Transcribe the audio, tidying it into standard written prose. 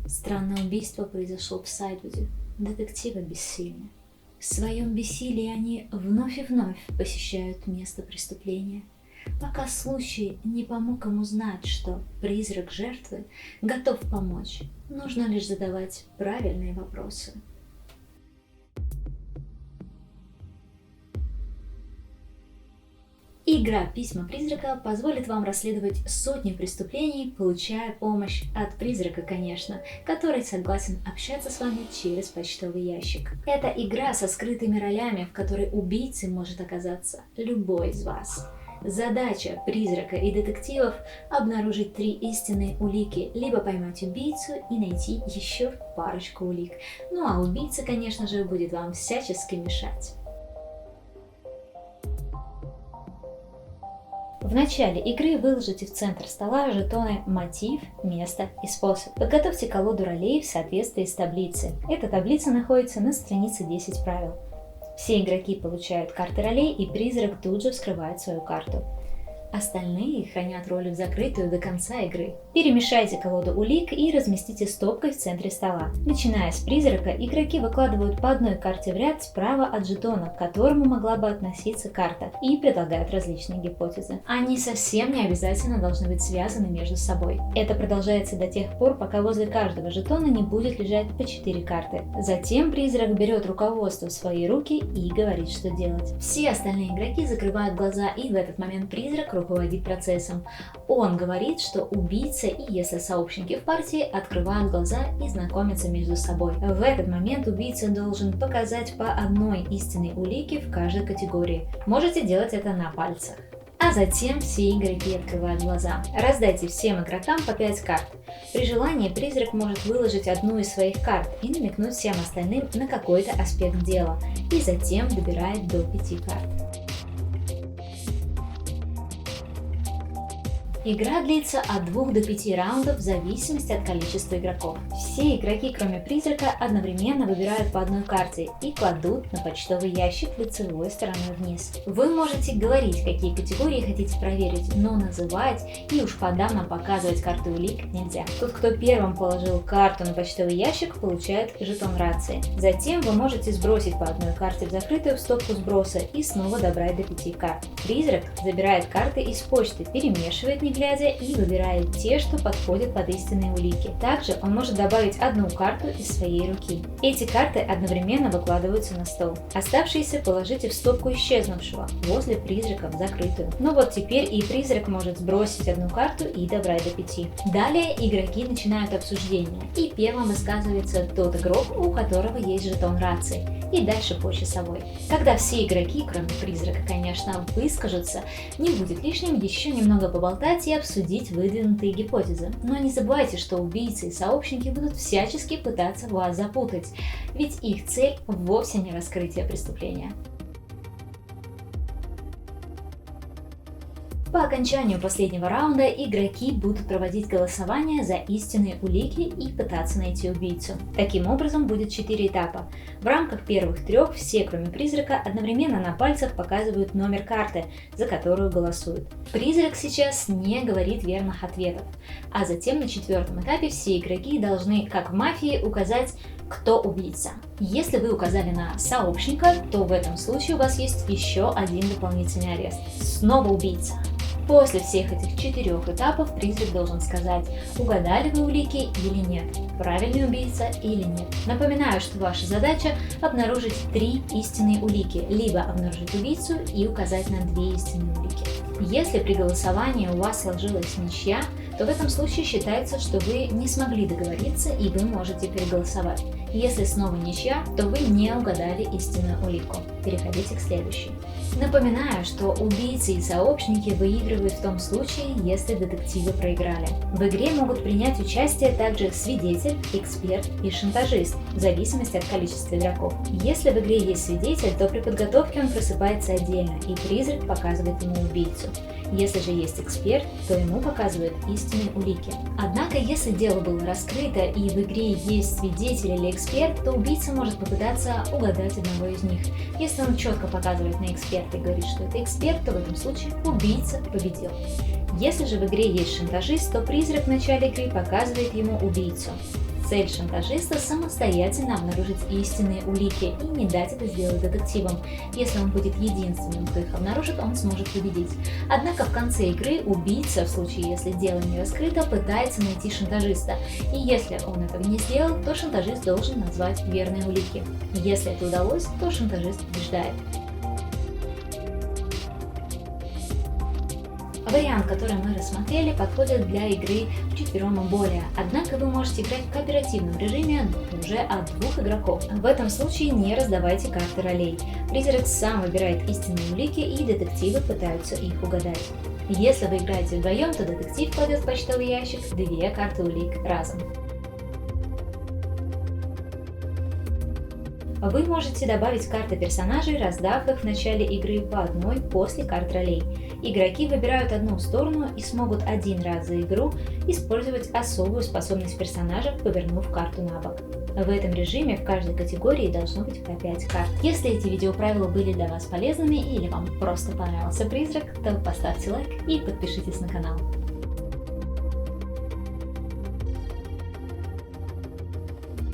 Странное убийство произошло в Сайдвуде. Детективы бессильны. В своем бессилии они вновь и вновь посещают место преступления, пока случай не помог им узнать, что призрак жертвы готов помочь. Нужно лишь задавать правильные вопросы. Игра «Письма призрака» позволит вам расследовать сотни преступлений, получая помощь от призрака, конечно, который согласен общаться с вами через почтовый ящик. Это игра со скрытыми ролями, в которой убийцей может оказаться любой из вас. Задача призрака и детективов – обнаружить 3 истинные улики, либо поймать убийцу и найти еще парочку улик. Ну а убийца, конечно же, будет вам всячески мешать. В начале игры выложите в центр стола жетоны «Мотив», «Место» и «Способ». Подготовьте колоду ролей в соответствии с таблицей. Эта таблица находится на странице 10 правил. Все игроки получают карты ролей, и призрак тут же вскрывает свою карту. Остальные хранят роли в закрытую до конца игры. Перемешайте колоду улик и разместите стопкой в центре стола. Начиная с призрака, игроки выкладывают по одной карте в ряд справа от жетона, к которому могла бы относиться карта, и предлагают различные гипотезы. Они совсем не обязательно должны быть связаны между собой. Это продолжается до тех пор, пока возле каждого жетона не будет лежать по 4 карты. Затем призрак берет руководство в свои руки и говорит, что делать. Все остальные игроки закрывают глаза, и в этот момент призрак руководит процессом. Он говорит, что убийца и если сообщники в партии открывают глаза и знакомятся между собой. В этот момент убийца должен показать по одной истинной улике в каждой категории. Можете делать это на пальцах. А затем все игроки открывают глаза. Раздайте всем игрокам по 5 карт. При желании призрак может выложить одну из своих карт и намекнуть всем остальным на какой-то аспект дела, и затем добирает до 5 карт. Игра длится от 2 до 5 раундов в зависимости от количества игроков. Все игроки, кроме призрака, одновременно выбирают по одной карте и кладут на почтовый ящик лицевой стороной вниз. Вы можете говорить, какие категории хотите проверить, но называть и уж подавно показывать карты улик нельзя. Тот, кто первым положил карту на почтовый ящик, получает жетон рации. Затем вы можете сбросить по одной карте в закрытую в стопку сброса и снова добрать до 5 карт. Призрак забирает карты из почты, перемешивает не глядя и выбирает те, что подходят под истинные улики. Также он может добавить одну карту из своей руки. Эти карты одновременно выкладываются на стол. Оставшиеся положите в стопку исчезнувшего возле призрака в закрытую. Но вот теперь и призрак может сбросить одну карту и добрать до 5. Далее игроки начинают обсуждение, и первым высказывается тот игрок, у которого есть жетон рации, и дальше по часовой. Когда все игроки, кроме призрака, конечно, выскажутся, не будет лишним еще немного поболтать и обсудить выдвинутые гипотезы. Но не забывайте, что убийцы и сообщники будут всячески пытаться вас запутать, ведь их цель вовсе не раскрытие преступления. По окончанию последнего раунда игроки будут проводить голосование за истинные улики и пытаться найти убийцу. Таким образом будет 4 этапа. В рамках первых 3 все, кроме призрака, одновременно на пальцах показывают номер карты, за которую голосуют. Призрак сейчас не говорит верных ответов, а затем на 4-м этапе все игроки должны, как в мафии, указать, кто убийца. Если вы указали на сообщника, то в этом случае у вас есть еще один дополнительный арест. Снова убийца. После всех этих 4 этапов призрак должен сказать, угадали вы улики или нет, правильный убийца или нет. Напоминаю, что ваша задача обнаружить 3 истинные улики, либо обнаружить убийцу и указать на 2 истинные улики. Если при голосовании у вас сложилась ничья, то в этом случае считается, что вы не смогли договориться и вы можете переголосовать. Если снова ничья, то вы не угадали истинную улику. Переходите к следующей. Напоминаю, что убийцы и сообщники выигрывают в том случае, если детективы проиграли. В игре могут принять участие также свидетель, эксперт и шантажист, в зависимости от количества игроков. Если в игре есть свидетель, то при подготовке он просыпается отдельно, и призрак показывает ему убийцу. Если же есть эксперт, то ему показывают истинные улики. Однако, если дело было раскрыто и в игре есть свидетель или эксперт, то убийца может попытаться угадать одного из них. Если он четко показывает на эксперта и говорит, что это эксперт, то в этом случае убийца победил. Если же в игре есть шантажист, то призрак в начале игры показывает ему убийцу. Цель шантажиста – самостоятельно обнаружить истинные улики и не дать это сделать детективам. Если он будет единственным, кто их обнаружит, он сможет победить. Однако в конце игры убийца, в случае если дело не раскрыто, пытается найти шантажиста. И если он этого не сделал, то шантажист должен назвать верные улики. Если это удалось, то шантажист побеждает. Вариант, который мы рассмотрели, подходит для игры вчетвером и более, однако вы можете играть в кооперативном режиме уже от 2 игроков. В этом случае не раздавайте карты ролей. Призрак сам выбирает истинные улики, и детективы пытаются их угадать. Если вы играете вдвоем, то детектив кладет в почтовый ящик 2 карты улик разом. Вы можете добавить карты персонажей, раздав их в начале игры по одной после карт ролей. Игроки выбирают одну сторону и смогут один раз за игру использовать особую способность персонажа, повернув карту на бок. В этом режиме в каждой категории должно быть по 5 карт. Если эти видеоправила были для вас полезными или вам просто понравился призрак, то поставьте лайк и подпишитесь на канал.